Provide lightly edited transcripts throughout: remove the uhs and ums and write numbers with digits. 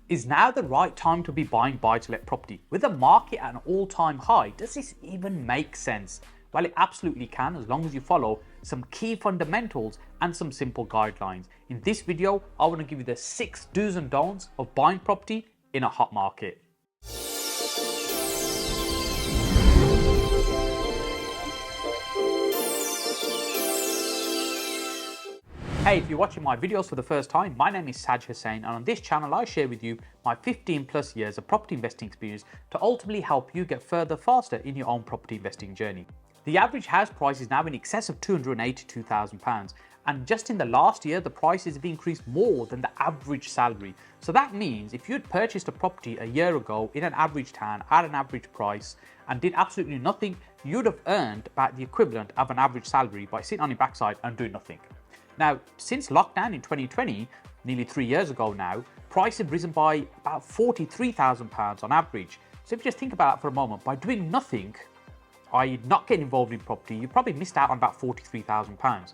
Is now the right time to be buying buy-to-let property? With the market at an all-time high, does this even make sense? Well, it absolutely can, as long as you follow some key fundamentals and some simple guidelines. In this video, I want to give you the 6 do's and don'ts of buying property in a hot market. Hey, if you're watching my videos for the first time, my name is Saj Hussain, and on this channel I share with you my 15 plus years of property investing experience to ultimately help you get further faster in your own property investing journey. The average house price is now in excess of £282,000, and just in the last year the prices have increased more than the average salary. So that means if you'd purchased a property a year ago in an average town at an average price and did absolutely nothing, you'd have earned about the equivalent of an average salary by sitting on your backside and doing nothing. Now, since lockdown in 2020, nearly 3 years ago now, prices have risen by about £43,000 on average. So if you just think about that for a moment, by doing nothing, i.e. not getting involved in property, you probably missed out on about £43,000.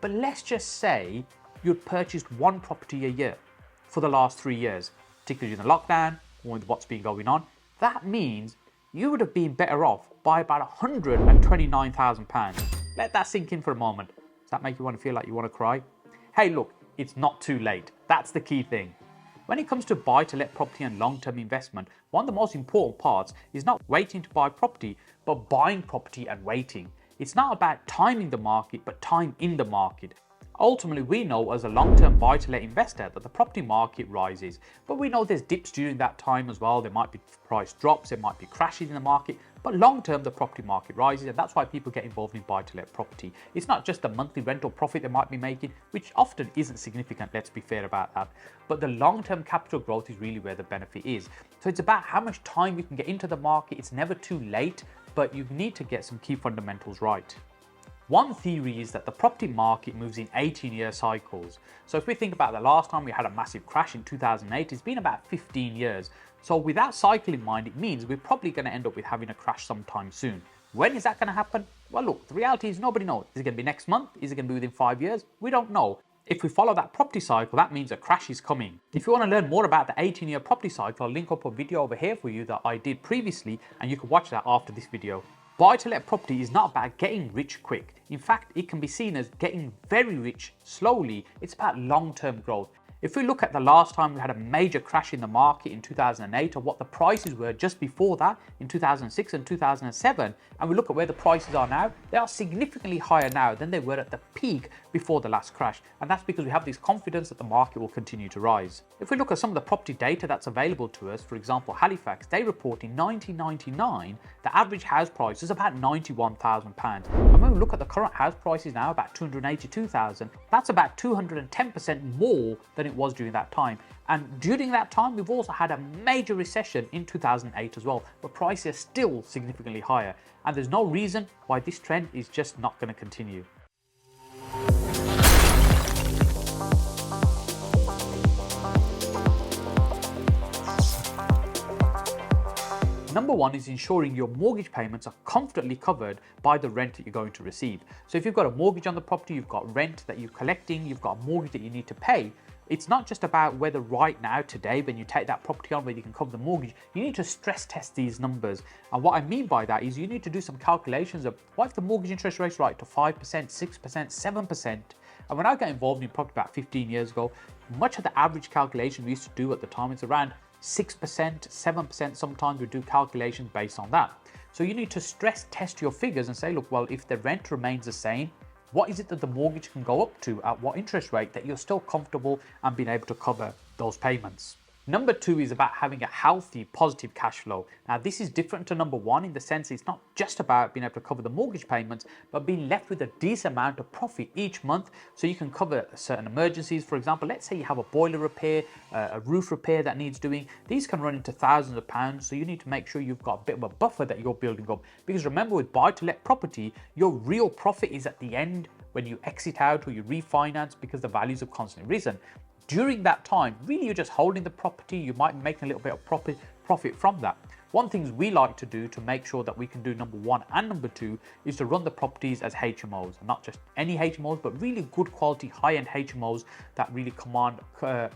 But let's just say you'd purchased one property a year for the last 3 years, particularly during the lockdown or with what's been going on. That means you would have been better off by about £129,000. Let that sink in for a moment. Does that make you want to feel like you want to cry? Hey, look, it's not too late. That's the key thing. When it comes to buy-to-let property and long-term investment, one of the most important parts is not waiting to buy property, but buying property and waiting. It's not about timing the market, but time in the market. Ultimately, we know as a long-term buy-to-let investor that the property market rises, but we know there's dips during that time as well. There might be price drops, there might be crashes in the market, but long-term the property market rises, and that's why people get involved in buy-to-let property. It's not just the monthly rental profit they might be making, which often isn't significant, let's be fair about that, but the long-term capital growth is really where the benefit is. So it's about how much time you can get into the market. It's never too late, but you need to get some key fundamentals right. One theory is that the property market moves in 18-year cycles. So if we think about the last time we had a massive crash in 2008, it's been about 15 years. So with that cycle in mind, it means we're probably going to end up with having a crash sometime soon. When is that going to happen? Well, look, the reality is nobody knows. Is it going to be next month? Is it going to be within 5 years? We don't know. If we follow that property cycle, that means a crash is coming. If you want to learn more about the 18-year property cycle, I'll link up a video over here for you that I did previously, and you can watch that after this video. Buy-to-let property is not about getting rich quick. In fact, it can be seen as getting very rich slowly. It's about long-term growth. If we look at the last time we had a major crash in the market in 2008, or what the prices were just before that in 2006 and 2007, and we look at where the prices are now, they are significantly higher now than they were at the peak before the last crash. And that's because we have this confidence that the market will continue to rise. If we look at some of the property data that's available to us, for example, Halifax, they report in 1999, the average house price was about £91,000. And when we look at the current house prices now, about £282,000, that's about 210% more than it was during that time. And during that time, we've also had a major recession in 2008 as well, but prices are still significantly higher. And there's no reason why this trend is just not going to continue. Number one is ensuring your mortgage payments are comfortably covered by the rent that you're going to receive. So if you've got a mortgage on the property, you've got rent that you're collecting, you've got a mortgage that you need to pay, it's not just about whether right now, today, when you take that property on, whether you can cover the mortgage. You need to stress test these numbers. And what I mean by that is you need to do some calculations of what if the mortgage interest rate's right to 5%, 6%, 7%. And when I got involved in property about 15 years ago, much of the average calculation we used to do at the time is around 6%, 7%. Sometimes we do calculations based on that. So you need to stress test your figures and say, look, well, if the rent remains the same, what is it that the mortgage can go up to at what interest rate that you're still comfortable and being able to cover those payments? Number two is about having a healthy, positive cash flow. Now, this is different to number one in the sense it's not just about being able to cover the mortgage payments, but being left with a decent amount of profit each month so you can cover certain emergencies. For example, let's say you have a boiler repair, a roof repair that needs doing. These can run into thousands of pounds, so you need to make sure you've got a bit of a buffer that you're building up. Because remember, with buy-to-let property, your real profit is at the end when you exit out or you refinance because the values have constantly risen. During that time, really you're just holding the property. You might be making a little bit of profit from that. One things we like to do to make sure that we can do number one and number two is to run the properties as HMOs, not just any HMOs, but really good quality high-end HMOs that really command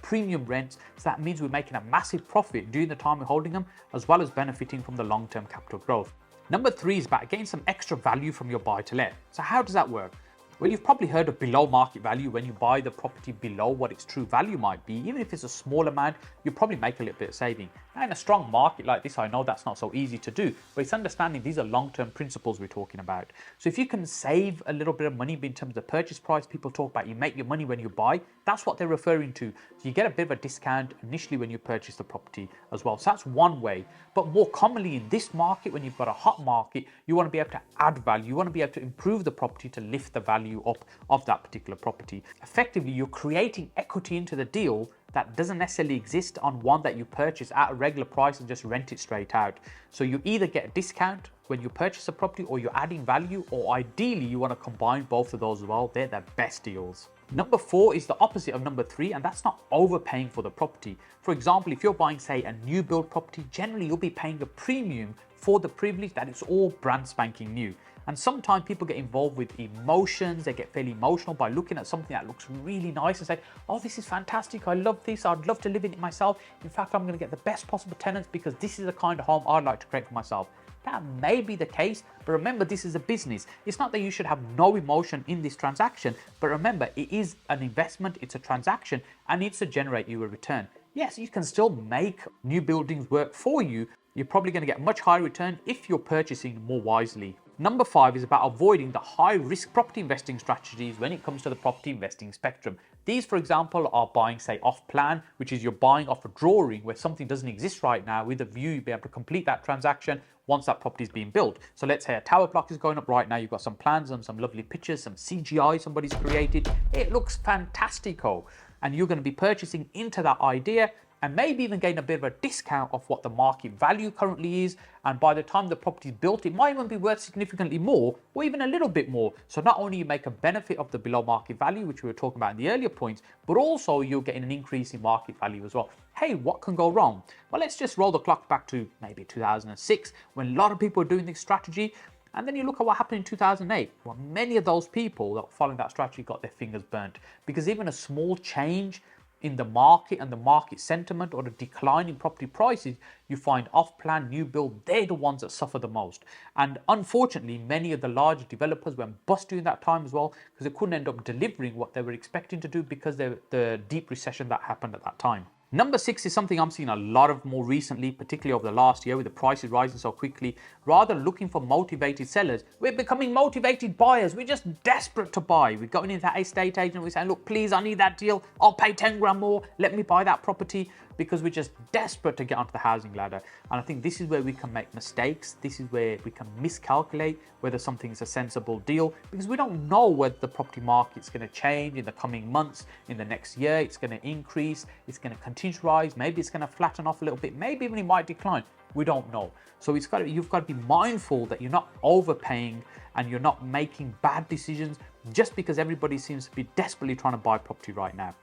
premium rents. So that means we're making a massive profit during the time we're holding them, as well as benefiting from the long-term capital growth. Number three is about getting some extra value from your buy to let. So how does that work? Well, you've probably heard of below market value, when you buy the property below what its true value might be. Even if it's a small amount, you probably make a little bit of saving. Now, in a strong market like this, I know that's not so easy to do, but it's understanding these are long-term principles we're talking about. So if you can save a little bit of money in terms of purchase price, people talk about you make your money when you buy, that's what they're referring to. So you get a bit of a discount initially when you purchase the property as well. So that's one way. But more commonly in this market, when you've got a hot market, you want to be able to add value. You want to be able to improve the property to lift the value up of that particular property. Effectively, you're creating equity into the deal that doesn't necessarily exist on one that you purchase at a regular price and just rent it straight out. So you either get a discount when you purchase a property, or you're adding value, or ideally you want to combine both of those as well. They're the best deals. Number four is the opposite of number three, and that's not overpaying for the property. For example, if you're buying, say, a new build property, generally you'll be paying a premium for the privilege that it's all brand spanking new. And sometimes people get involved with emotions. They get fairly emotional by looking at something that looks really nice and say, oh, this is fantastic. I love this. I'd love to live in it myself. In fact, I'm going to get the best possible tenants because this is the kind of home I'd like to create for myself. That may be the case, but remember, this is a business. It's not that you should have no emotion in this transaction, but remember, it is an investment, it's a transaction, and needs to generate you a return. Yes, you can still make new buildings work for you. You're probably going to get much higher return if you're purchasing more wisely. Number five is about avoiding the high risk property investing strategies when it comes to the property investing spectrum. These, for example, are buying, say, off plan, which is you're buying off a drawing where something doesn't exist right now, with a view you'll be able to complete that transaction once that property is being built. So let's say a tower block is going up right now. You've got some plans and some lovely pictures, some CGI somebody's created. It looks fantastico. And you're going to be purchasing into that idea, and maybe even gain a bit of a discount of what the market value currently is. And by the time the property is built, it might even be worth significantly more, or even a little bit more. So not only you make a benefit of the below market value, which we were talking about in the earlier points, but also you're getting an increase in market value as well. Hey, what can go wrong? Well, let's just roll the clock back to maybe 2006, when a lot of people were doing this strategy. And then you look at what happened in 2008. Well, many of those people that were following that strategy got their fingers burnt, because even a small change in the market and the market sentiment, or a decline in property prices, you find off-plan new build, they're the ones that suffer the most. And unfortunately, many of the large developers went bust during that time as well, because they couldn't end up delivering what they were expecting to do because of the deep recession that happened at that time. Number six is something I'm seeing a lot of more recently, particularly over the last year with the prices rising so quickly. Rather than looking for motivated sellers, we're becoming motivated buyers. We're just desperate to buy. We're going into that estate agent, we're saying, look, please, I need that deal. I'll pay 10 grand more. Let me buy that property, because we're just desperate to get onto the housing ladder. And I think this is where we can make mistakes. This is where we can miscalculate whether something is a sensible deal, because we don't know whether the property market's going to change in the coming months, in the next year. It's going to increase, it's going to continue to rise, maybe it's going to flatten off a little bit, maybe even it might decline. We don't know. So you've got to be mindful that you're not overpaying and you're not making bad decisions just because everybody seems to be desperately trying to buy property right now.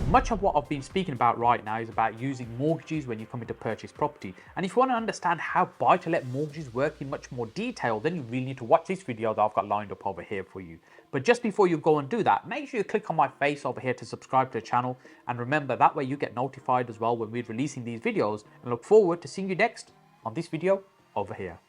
Much of what I've been speaking about right now is about using mortgages when you come into purchase property. And if you want to understand how buy-to-let mortgages work in much more detail, then you really need to watch this video that I've got lined up over here for you. But just before you go and do that, make sure you click on my face over here to subscribe to the channel. And remember, that way you get notified as well when we're releasing these videos. And look forward to seeing you next on this video over here.